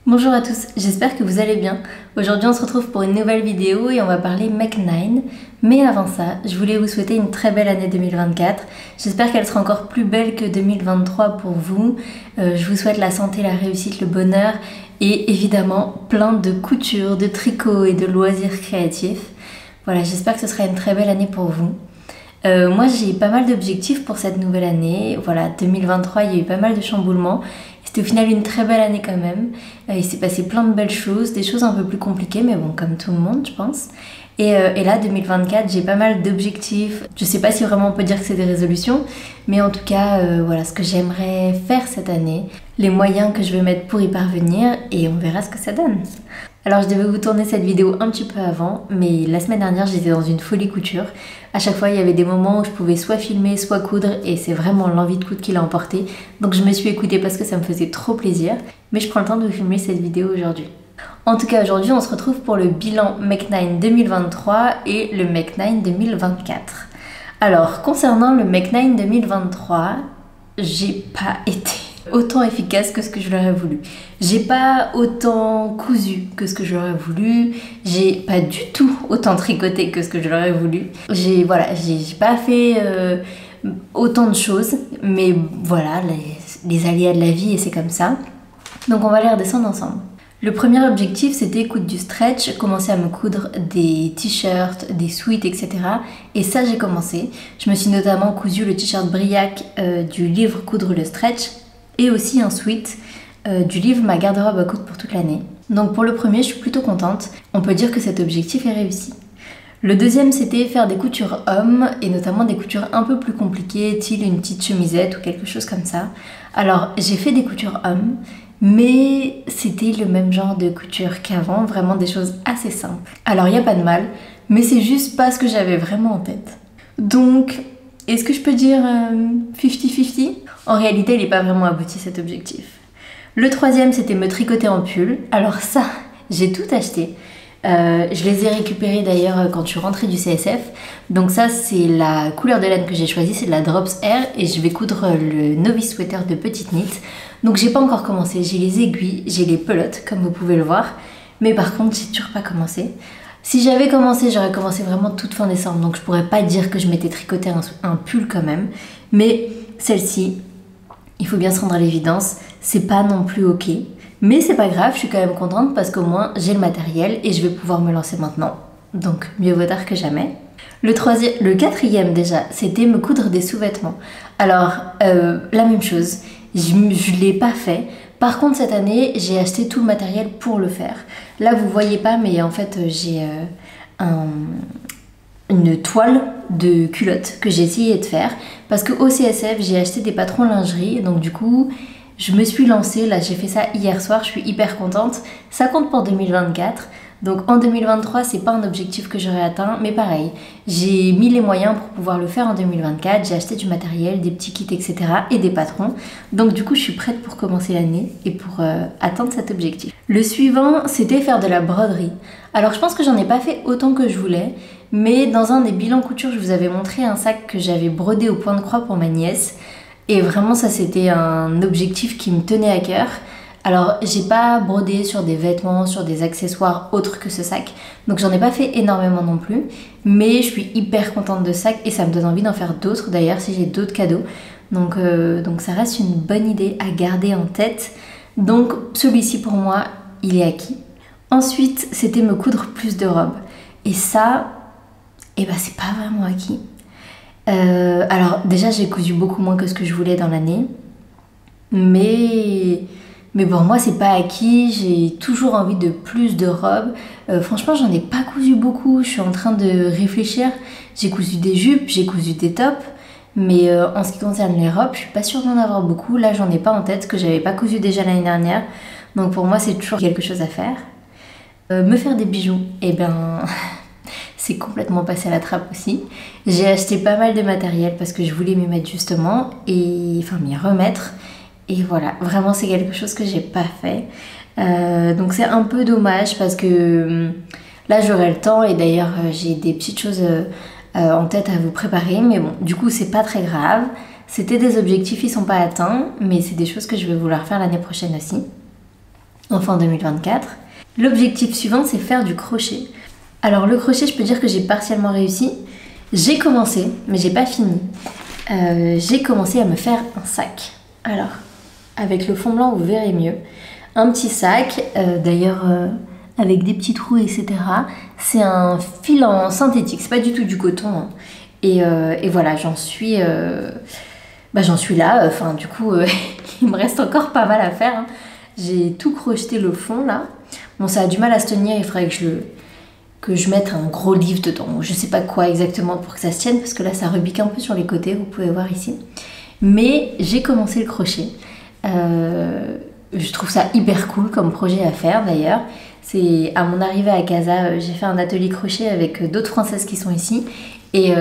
Bonjour à tous, j'espère que vous allez bien. Aujourd'hui on se retrouve pour une nouvelle vidéo et on va parler Mech9. Mais avant ça, je voulais vous souhaiter une très belle année 2024. J'espère qu'elle sera encore plus belle que 2023 pour vous. Je vous souhaite la santé, la réussite, le bonheur et évidemment plein de couture, de tricot et de loisirs créatifs. Voilà, j'espère que ce sera une très belle année pour vous. Moi j'ai pas mal d'objectifs pour cette nouvelle année. Voilà, 2023 il y a eu pas mal de chamboulements. C'était au final une très belle année quand même. Il s'est passé plein de belles choses, des choses un peu plus compliquées, mais bon, comme tout le monde, je pense. Et là, 2024, j'ai pas mal d'objectifs. Je sais pas si vraiment on peut dire que c'est des résolutions, mais en tout cas, voilà ce que j'aimerais faire cette année, les moyens que je vais mettre pour y parvenir, et on verra ce que ça donne. Alors je devais vous tourner cette vidéo un petit peu avant, mais la semaine dernière j'étais dans une folie couture. À chaque fois il y avait des moments où je pouvais soit filmer, soit coudre, et c'est vraiment l'envie de coudre qui l'a emporté. Donc je me suis écoutée parce que ça me faisait trop plaisir, mais je prends le temps de vous filmer cette vidéo aujourd'hui. En tout cas aujourd'hui on se retrouve pour le bilan Mech9 2023 et le Mech9 2024. Alors concernant le Mech9 2023, j'ai pas été autant efficace que ce que je l'aurais voulu. J'ai pas autant cousu que ce que je l'aurais voulu. J'ai pas du tout autant tricoté que ce que je l'aurais voulu. J'ai pas fait autant de choses, mais voilà, les aléas de la vie et c'est comme ça. Donc on va les redescendre ensemble. Le premier objectif c'était coudre du stretch, commencer à me coudre des t-shirts, des sweats, etc. Et ça j'ai commencé. Je me suis notamment cousu le t-shirt Briac du livre Coudre le stretch et aussi un sweat du livre Ma garde-robe à coudre pour toute l'année. Donc pour le premier je suis plutôt contente. On peut dire que cet objectif est réussi. Le deuxième c'était faire des coutures hommes et notamment des coutures un peu plus compliquées, style une petite chemisette ou quelque chose comme ça. Alors j'ai fait des coutures hommes, mais c'était le même genre de couture qu'avant, vraiment des choses assez simples. Alors il n'y a pas de mal, mais c'est juste pas ce que j'avais vraiment en tête. Donc, est-ce que je peux dire 50-50 ? En réalité, il n'est pas vraiment abouti cet objectif. Le troisième, c'était me tricoter en pull. Alors ça, j'ai tout acheté. Je les ai récupérés d'ailleurs quand je suis rentrée du CSF. Donc ça, c'est la couleur de laine que j'ai choisie, c'est de la Drops Air. Et je vais coudre le Novice Sweater de Petite Knit. Donc j'ai pas encore commencé, j'ai les aiguilles, j'ai les pelotes, comme vous pouvez le voir. Mais par contre, j'ai toujours pas commencé. Si j'avais commencé, j'aurais commencé vraiment toute fin décembre. Donc je pourrais pas dire que je m'étais tricoté un pull quand même. Mais celle-ci, il faut bien se rendre à l'évidence, c'est pas non plus ok. Mais c'est pas grave, je suis quand même contente parce qu'au moins j'ai le matériel et je vais pouvoir me lancer maintenant. Donc mieux vaut tard que jamais. Le quatrième déjà, c'était me coudre des sous-vêtements. Alors, la même chose, je l'ai pas fait. Par contre cette année, j'ai acheté tout le matériel pour le faire. Là vous voyez pas, mais en fait j'ai une toile de culotte que j'ai essayé de faire. Parce qu'au CSF, j'ai acheté des patrons lingerie, donc du coup... je me suis lancée, là j'ai fait ça hier soir, je suis hyper contente. Ça compte pour 2024. Donc en 2023, c'est pas un objectif que j'aurais atteint, mais pareil, j'ai mis les moyens pour pouvoir le faire en 2024. J'ai acheté du matériel, des petits kits, etc. et des patrons. Donc du coup, je suis prête pour commencer l'année et pour atteindre cet objectif. Le suivant, c'était faire de la broderie. Alors je pense que j'en ai pas fait autant que je voulais, mais dans un des bilans couture, je vous avais montré un sac que j'avais brodé au point de croix pour ma nièce. Et vraiment ça c'était un objectif qui me tenait à cœur. Alors j'ai pas brodé sur des vêtements, sur des accessoires autres que ce sac, donc j'en ai pas fait énormément non plus, mais je suis hyper contente de ce sac et ça me donne envie d'en faire d'autres d'ailleurs si j'ai d'autres cadeaux. Donc ça reste une bonne idée à garder en tête. Donc celui-ci pour moi il est acquis. Ensuite c'était me coudre plus de robes et ça, c'est pas vraiment acquis. Alors déjà j'ai cousu beaucoup moins que ce que je voulais dans l'année, mais bon moi c'est pas acquis, j'ai toujours envie de plus de robes. Franchement j'en ai pas cousu beaucoup, je suis en train de réfléchir. J'ai cousu des jupes, j'ai cousu des tops, mais en ce qui concerne les robes je suis pas sûre d'en avoir beaucoup. Là j'en ai pas en tête, que j'avais pas cousu déjà l'année dernière, donc pour moi c'est toujours quelque chose à faire. Me faire des bijoux, c'est complètement passé à la trappe aussi. J'ai acheté pas mal de matériel parce que je voulais m'y mettre justement, et enfin m'y remettre. Et voilà, vraiment c'est quelque chose que j'ai pas fait. Donc c'est un peu dommage parce que là j'aurai le temps et d'ailleurs j'ai des petites choses en tête à vous préparer. Mais bon, du coup c'est pas très grave. C'était des objectifs, ils sont pas atteints, mais c'est des choses que je vais vouloir faire l'année prochaine aussi. enfin 2024. L'objectif suivant, c'est faire du crochet. Alors le crochet, je peux dire que j'ai partiellement réussi. J'ai commencé, mais j'ai pas fini. J'ai commencé à me faire un sac. Alors, avec le fond blanc, vous verrez mieux. Un petit sac, d'ailleurs avec des petits trous, etc. C'est un fil en synthétique, c'est pas du tout du coton. Hein. Et voilà, j'en suis là. Enfin, du coup, il me reste encore pas mal à faire. Hein. J'ai tout crocheté le fond là. Bon, ça a du mal à se tenir, il faudrait que je mette un gros livre dedans. Je sais pas quoi exactement pour que ça se tienne, parce que là, ça rebique un peu sur les côtés, vous pouvez voir ici. Mais j'ai commencé le crochet. Je trouve ça hyper cool comme projet à faire d'ailleurs. C'est à mon arrivée à Casa, j'ai fait un atelier crochet avec d'autres Françaises qui sont ici. Et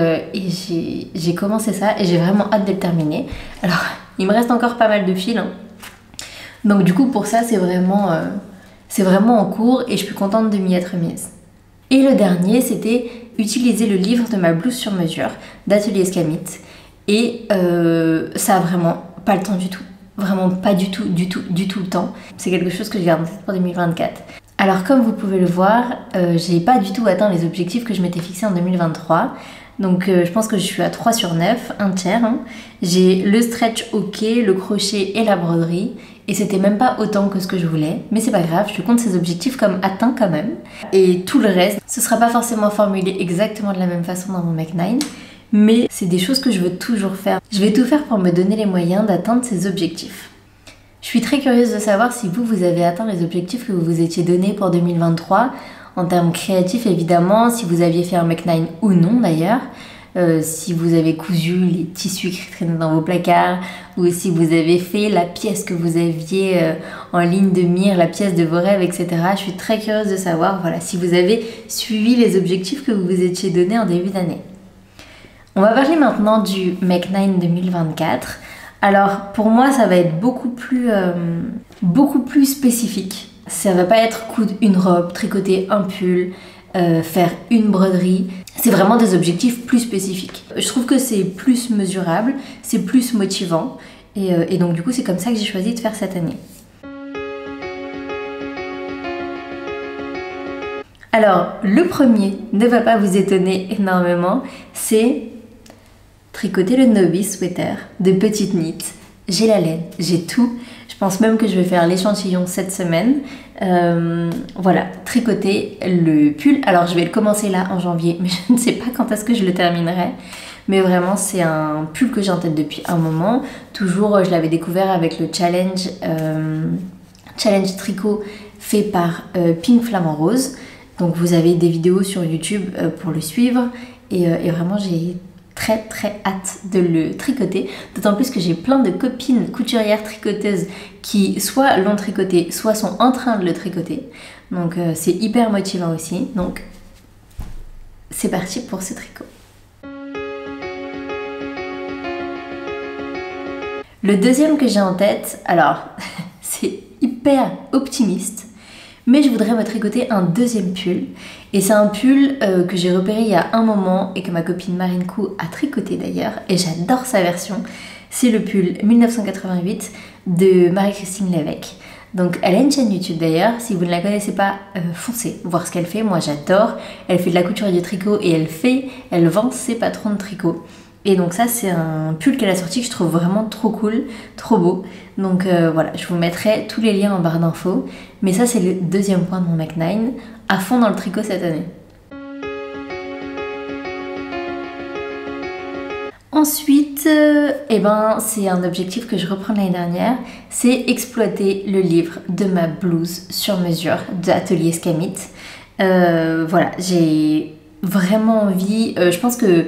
j'ai commencé ça et j'ai vraiment hâte de le terminer. Alors, il me reste encore pas mal de fils. Hein. Donc du coup, pour ça, c'est vraiment en cours et je suis contente de m'y être mise. Et le dernier, c'était utiliser le livre de ma blouse sur mesure d'Atelier Escamit. Et ça a vraiment pas le temps du tout. Vraiment pas du tout le temps. C'est quelque chose que je garde en tête pour 2024. Alors comme vous pouvez le voir, j'ai pas du tout atteint les objectifs que je m'étais fixés en 2023. Donc je pense que je suis à 3 sur 9, un tiers. Hein. J'ai le stretch ok, le crochet et la broderie. Et c'était même pas autant que ce que je voulais. Mais c'est pas grave, je compte ces objectifs comme atteints quand même. Et tout le reste, ce sera pas forcément formulé exactement de la même façon dans mon Mac9. Mais c'est des choses que je veux toujours faire. Je vais tout faire pour me donner les moyens d'atteindre ces objectifs. Je suis très curieuse de savoir si vous avez atteint les objectifs que vous vous étiez donnés pour 2023, en termes créatifs évidemment, si vous aviez fait un Mac9 ou non d'ailleurs, si vous avez cousu les tissus qui traînaient dans vos placards, ou si vous avez fait la pièce que vous aviez en ligne de mire, la pièce de vos rêves, etc. Je suis très curieuse de savoir voilà, si vous avez suivi les objectifs que vous vous étiez donnés en début d'année. On va parler maintenant du Mac9 2024. Alors pour moi ça va être beaucoup plus spécifique. Ça va pas être coudre une robe, tricoter un pull, faire une broderie. C'est vraiment des objectifs plus spécifiques. Je trouve que c'est plus mesurable, c'est plus motivant et donc du coup c'est comme ça que j'ai choisi de faire cette année. Alors le premier ne va pas vous étonner énormément, c'est tricoter le Novice Sweater de Petite Knit. J'ai la laine, j'ai tout. Je pense même que je vais faire l'échantillon cette semaine. Voilà, tricoter le pull. Alors je vais le commencer là en janvier, mais je ne sais pas quand est-ce que je le terminerai. Mais vraiment, c'est un pull que j'ai en tête depuis un moment. Toujours, je l'avais découvert avec le challenge tricot fait par Pink Flamant Rose. Donc vous avez des vidéos sur YouTube pour le suivre. Et vraiment, j'ai très hâte de le tricoter, d'autant plus que j'ai plein de copines couturières tricoteuses qui soit l'ont tricoté, soit sont en train de le tricoter, donc c'est hyper motivant aussi, donc c'est parti pour ce tricot. Le deuxième que j'ai en tête, alors c'est hyper optimiste, mais je voudrais me tricoter un deuxième pull. Et c'est un pull que j'ai repéré il y a un moment et que ma copine Marine Cou a tricoté d'ailleurs. Et j'adore sa version. C'est le pull 1988 de Marie-Christine Lévesque. Donc elle a une chaîne YouTube d'ailleurs. Si vous ne la connaissez pas, foncez voir ce qu'elle fait. Moi j'adore. Elle fait de la couture et du tricot et elle vend ses patrons de tricot. Et donc ça c'est un pull qu'elle a sorti que je trouve vraiment trop cool, trop beau. Donc voilà, je vous mettrai tous les liens en barre d'infos. Mais ça c'est le deuxième point de mon Mac9, à fond dans le tricot cette année. Ensuite, c'est un objectif que je reprends l'année dernière, c'est exploiter le livre de ma blouse sur mesure d'Atelier Escamit. Voilà, j'ai vraiment envie, je pense que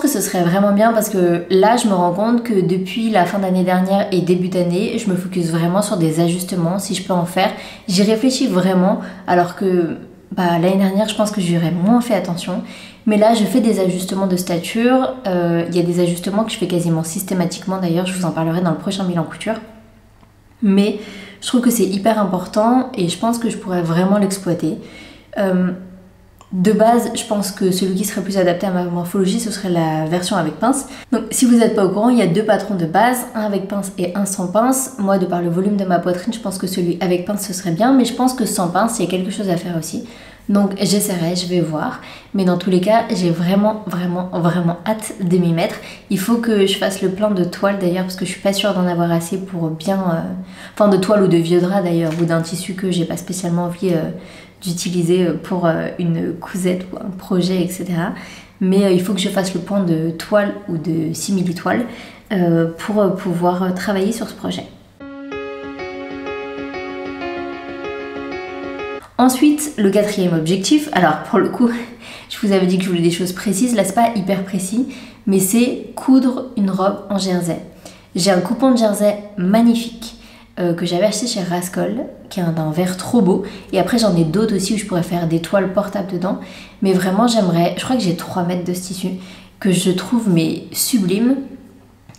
ce serait vraiment bien parce que là je me rends compte que depuis la fin d'année dernière et début d'année, je me focus vraiment sur des ajustements, si je peux en faire. J'y réfléchis vraiment alors que l'année dernière je pense que j'y aurais moins fait attention. Mais là je fais des ajustements de stature, il y a des ajustements que je fais quasiment systématiquement d'ailleurs, je vous en parlerai dans le prochain bilan couture. Mais je trouve que c'est hyper important et je pense que je pourrais vraiment l'exploiter. De base, je pense que celui qui serait plus adapté à ma morphologie, ce serait la version avec pince. Donc si vous n'êtes pas au courant, il y a deux patrons de base, un avec pince et un sans pince. Moi, de par le volume de ma poitrine, je pense que celui avec pince, ce serait bien, mais je pense que sans pince, il y a quelque chose à faire aussi. Donc j'essaierai, je vais voir. Mais dans tous les cas, j'ai vraiment hâte de m'y mettre. Il faut que je fasse le plein de toile d'ailleurs, parce que je suis pas sûre d'en avoir assez pour bien... Enfin de toile ou de vieux drap d'ailleurs, ou d'un tissu que j'ai pas spécialement envie d'utiliser pour une cousette ou un projet, etc. Mais il faut que je fasse le point de toile ou de simili-toile pour pouvoir travailler sur ce projet. Ensuite, le quatrième objectif, alors pour le coup, je vous avais dit que je voulais des choses précises, là c'est pas hyper précis, mais c'est coudre une robe en jersey. J'ai un coupon de jersey magnifique que j'avais acheté chez Rascol, qui est d'un vert trop beau, et après j'en ai d'autres aussi où je pourrais faire des toiles portables dedans, mais vraiment j'aimerais, je crois que j'ai 3 mètres de ce tissu, que je trouve mais sublime,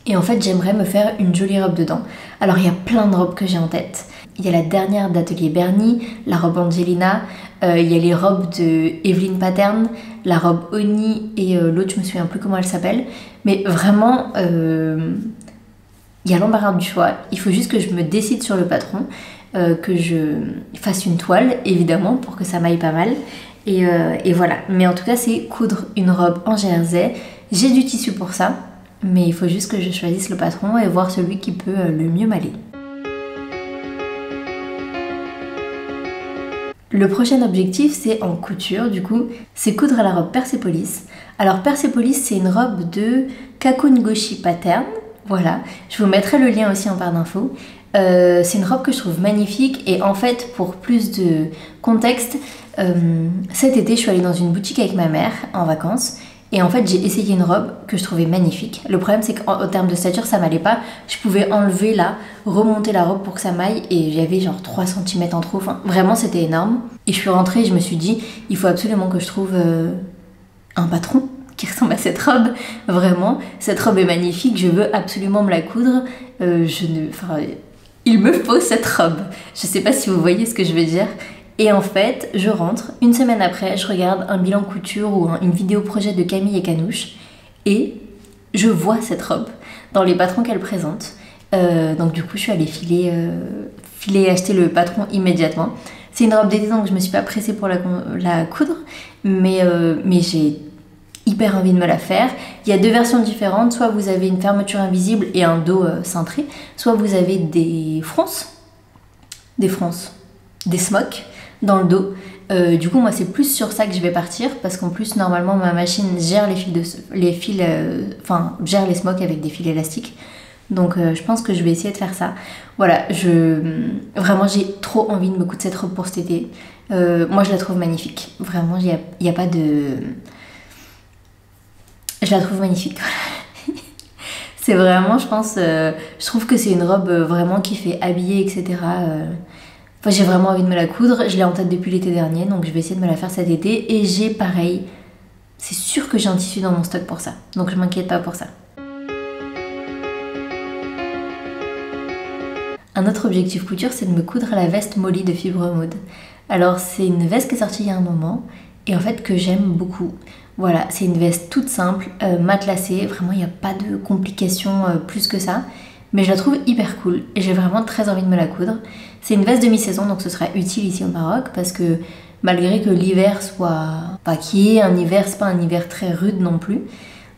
et en fait j'aimerais me faire une jolie robe dedans. Alors il y a plein de robes que j'ai en tête. Il y a la dernière d'Atelier Bernie, la robe Angelina, il y a les robes de Evelyn Pattern, la robe Oni et l'autre je me souviens plus comment elle s'appelle. Mais vraiment, il y a l'embarras du choix. Il faut juste que je me décide sur le patron, que je fasse une toile évidemment pour que ça m'aille pas mal. Et voilà. Mais en tout cas c'est coudre une robe en jersey. J'ai du tissu pour ça, mais il faut juste que je choisisse le patron et voir celui qui peut le mieux m'aller. Le prochain objectif, c'est en couture, du coup, c'est coudre la robe Persepolis. Alors Persepolis, c'est une robe de Kakun Goshi Pattern, voilà. Je vous mettrai le lien aussi en barre d'infos. C'est une robe que je trouve magnifique et en fait, pour plus de contexte, cet été, je suis allée dans une boutique avec ma mère en vacances. Et en fait, j'ai essayé une robe que je trouvais magnifique. Le problème, c'est qu'en termes de stature, ça m'allait pas. Je pouvais enlever là, remonter la robe pour que ça m'aille. Et il y avait genre 3 cm en trop. Enfin, vraiment, c'était énorme. Et je suis rentrée et je me suis dit, il faut absolument que je trouve un patron qui ressemble à cette robe. Vraiment, cette robe est magnifique. Je veux absolument me la coudre. Il me faut cette robe. Je sais pas si vous voyez ce que je veux dire. Et en fait, je rentre, une semaine après, je regarde un bilan couture ou une vidéo projet de Camille et Canouche et je vois cette robe dans les patrons qu'elle présente. Donc du coup, je suis allée filer acheter le patron immédiatement. C'est une robe d'été, donc je me suis pas pressée pour la coudre, mais j'ai hyper envie de me la faire. Il y a 2 versions différentes, soit vous avez une fermeture invisible et un dos cintré, soit vous avez des smocks dans le dos. Du coup moi c'est plus sur ça que je vais partir parce qu'en plus normalement ma machine gère gère les smocks avec des fils élastiques, donc je pense que je vais essayer de faire ça. Voilà, vraiment j'ai trop envie de me coudre cette robe pour cet été. Moi je la trouve magnifique, vraiment il y a pas de... Je la trouve magnifique. C'est vraiment, je pense, je trouve que c'est une robe vraiment qui fait habiller, etc. Enfin, j'ai vraiment envie de me la coudre, je l'ai en tête depuis l'été dernier, donc je vais essayer de me la faire cet été. Et j'ai pareil, c'est sûr que j'ai un tissu dans mon stock pour ça, donc je m'inquiète pas pour ça. Un autre objectif couture, c'est de me coudre la veste Molly de Fibre Mode. Alors c'est une veste qui est sortie il y a un moment, et en fait que j'aime beaucoup. Voilà, c'est une veste toute simple, matelassée, vraiment il n'y a pas de complications plus que ça. Mais je la trouve hyper cool et j'ai vraiment très envie de me la coudre. C'est une veste de mi-saison, donc ce sera utile ici au Maroc parce que malgré que l'hiver soit... Enfin, qu'il y ait un hiver, c'est pas un hiver très rude non plus.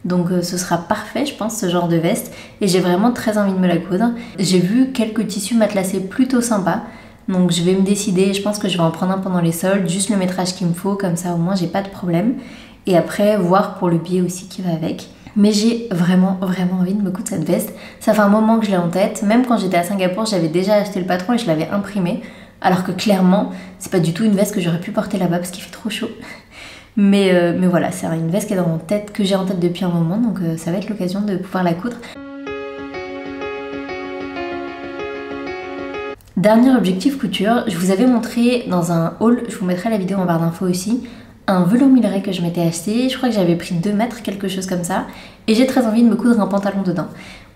Donc ce sera parfait, je pense, ce genre de veste. Et j'ai vraiment très envie de me la coudre. J'ai vu quelques tissus matelassés plutôt sympas. Donc je vais me décider, je pense que je vais en prendre un pendant les soldes, juste le métrage qu'il me faut, comme ça au moins j'ai pas de problème. Et après, voir pour le billet aussi qui va avec. Mais j'ai vraiment envie de me coudre cette veste. Ça fait un moment que je l'ai en tête. Même quand j'étais à Singapour, j'avais déjà acheté le patron et je l'avais imprimé. Alors que clairement, c'est pas du tout une veste que j'aurais pu porter là-bas parce qu'il fait trop chaud. Mais voilà, c'est une veste qui est dans mon tête, que j'ai en tête depuis un moment. Donc ça va être l'occasion de pouvoir la coudre. Dernier objectif couture, je vous avais montré dans un haul, je vous mettrai la vidéo en barre d'infos aussi, un velours Milleray que je m'étais acheté. Je crois que j'avais pris 2 mètres, quelque chose comme ça, et j'ai très envie de me coudre un pantalon dedans.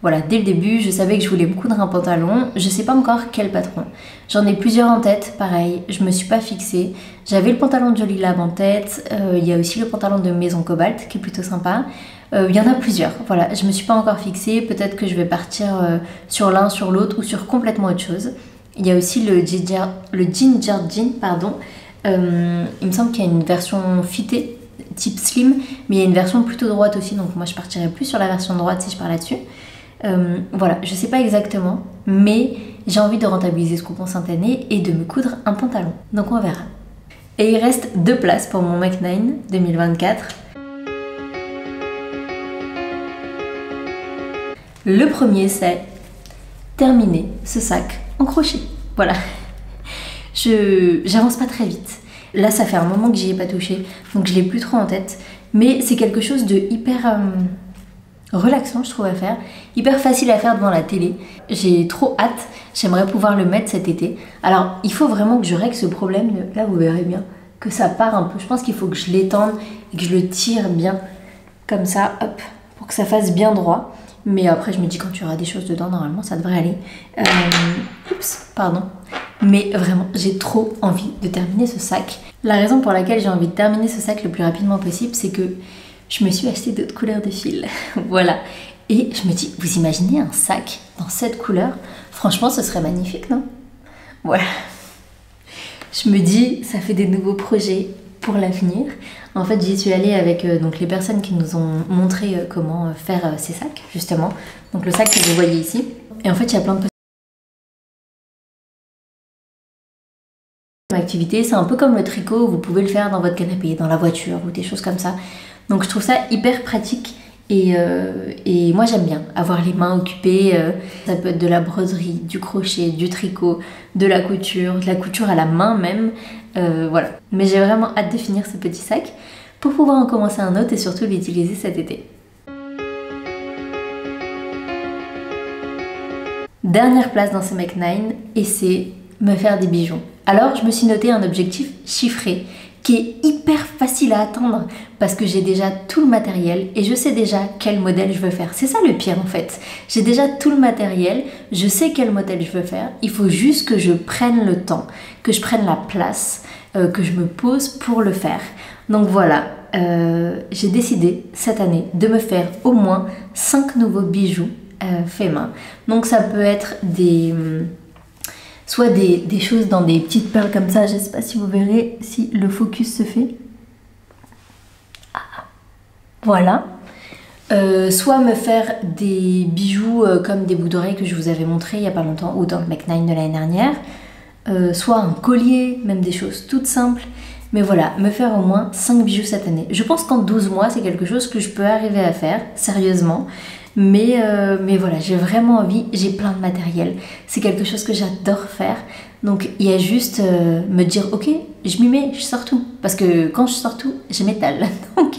Voilà, dès le début, je savais que je voulais me coudre un pantalon. Je sais pas encore quel patron. J'en ai plusieurs en tête, pareil, je me suis pas fixée. J'avais le pantalon de Jolie Lab en tête, il y a aussi le pantalon de Maison Cobalt qui est plutôt sympa. Il y en a plusieurs, voilà, je me suis pas encore fixée. Peut-être que je vais partir sur l'un, sur l'autre ou sur complètement autre chose. Il y a aussi le ginger jean, pardon. Il me semble qu'il y a une version fitée, type slim, mais il y a une version plutôt droite aussi, donc moi je partirais plus sur la version droite si je pars là-dessus. Voilà, je sais pas exactement, mais j'ai envie de rentabiliser ce coupon Saint-Année et de me coudre un pantalon, donc on verra. Et il reste 2 places pour mon Mach9 2024. Le premier, c'est terminer ce sac en crochet. Voilà. J'avance pas très vite. Là, ça fait un moment que j'y ai pas touché, donc je l'ai plus trop en tête. Mais c'est quelque chose de hyper relaxant, je trouve, à faire. Hyper facile à faire devant la télé. J'ai trop hâte. J'aimerais pouvoir le mettre cet été. Alors, il faut vraiment que je règle ce problème. Là, vous verrez bien que ça part un peu. Je pense qu'il faut que je l'étende et que je le tire bien. Comme ça, hop, pour que ça fasse bien droit. Mais après, je me dis, quand tu auras des choses dedans, normalement, ça devrait aller. Oups, pardon. Mais vraiment, j'ai trop envie de terminer ce sac. La raison pour laquelle j'ai envie de terminer ce sac le plus rapidement possible, c'est que je me suis acheté d'autres couleurs de fil. Voilà. Et je me dis, vous imaginez un sac dans cette couleur? Franchement, ce serait magnifique, non? Voilà. Je me dis, ça fait des nouveaux projets pour l'avenir. En fait, j'y suis allée avec donc les personnes qui nous ont montré comment faire ces sacs, justement. Donc le sac que vous voyez ici. Et en fait, il y a plein de activité, c'est un peu comme le tricot, vous pouvez le faire dans votre canapé, dans la voiture ou des choses comme ça. Donc je trouve ça hyper pratique et moi j'aime bien avoir les mains occupées. Ça peut être de la broderie, du crochet, du tricot, de la couture à la main même. Voilà. Mais j'ai vraiment hâte de finir ce petit sac pour pouvoir en commencer un autre et surtout l'utiliser cet été. Dernière place dans ce Mach9 et c'est me faire des bijoux. Alors je me suis noté un objectif chiffré qui est hyper facile à atteindre parce que j'ai déjà tout le matériel et je sais déjà quel modèle je veux faire. C'est ça le pire en fait. J'ai déjà tout le matériel, je sais quel modèle je veux faire. Il faut juste que je prenne le temps, que je prenne la place, que je me pose pour le faire. Donc voilà, j'ai décidé cette année de me faire au moins 5 nouveaux bijoux faits main. Donc ça peut être soit des choses dans des petites perles comme ça, je ne sais pas si vous verrez si le focus se fait. Ah, voilà. Soit me faire des bijoux comme des boucles d'oreilles que je vous avais montré il n'y a pas longtemps, ou dans le Mach9 de l'année dernière. Soit un collier, même des choses toutes simples. Mais voilà, me faire au moins 5 bijoux cette année. Je pense qu'en 12 mois, c'est quelque chose que je peux arriver à faire, sérieusement. Mais voilà, j'ai vraiment envie, j'ai plein de matériel. C'est quelque chose que j'adore faire. Donc il y a juste me dire, ok, je m'y mets, je sors tout. Parce que quand je sors tout, je m'étale. Donc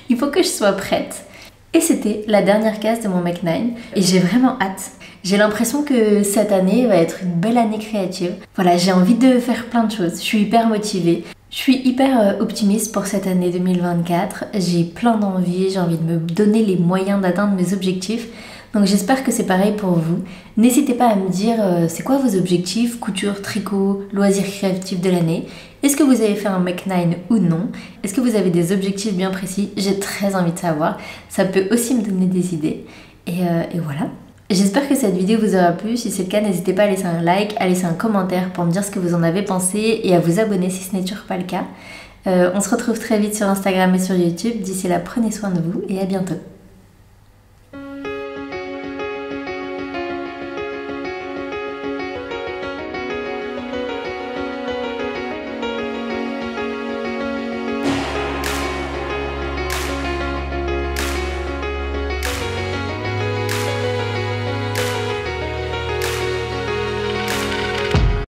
il faut que je sois prête. Et c'était la dernière case de mon Mach9. Et j'ai vraiment hâte. J'ai l'impression que cette année va être une belle année créative. Voilà, j'ai envie de faire plein de choses. Je suis hyper motivée. Je suis hyper optimiste pour cette année 2024, j'ai plein d'envie, j'ai envie de me donner les moyens d'atteindre mes objectifs. Donc j'espère que c'est pareil pour vous. N'hésitez pas à me dire c'est quoi vos objectifs, couture, tricot, loisirs créatifs de l'année. Est-ce que vous avez fait un Mach9 ou non? Est-ce que vous avez des objectifs bien précis? J'ai très envie de savoir. Ça peut aussi me donner des idées. Et voilà. J'espère que cette vidéo vous aura plu. Si c'est le cas, n'hésitez pas à laisser un like, à laisser un commentaire pour me dire ce que vous en avez pensé et à vous abonner si ce n'est toujours pas le cas. On se retrouve très vite sur Instagram et sur YouTube. D'ici là, prenez soin de vous et à bientôt.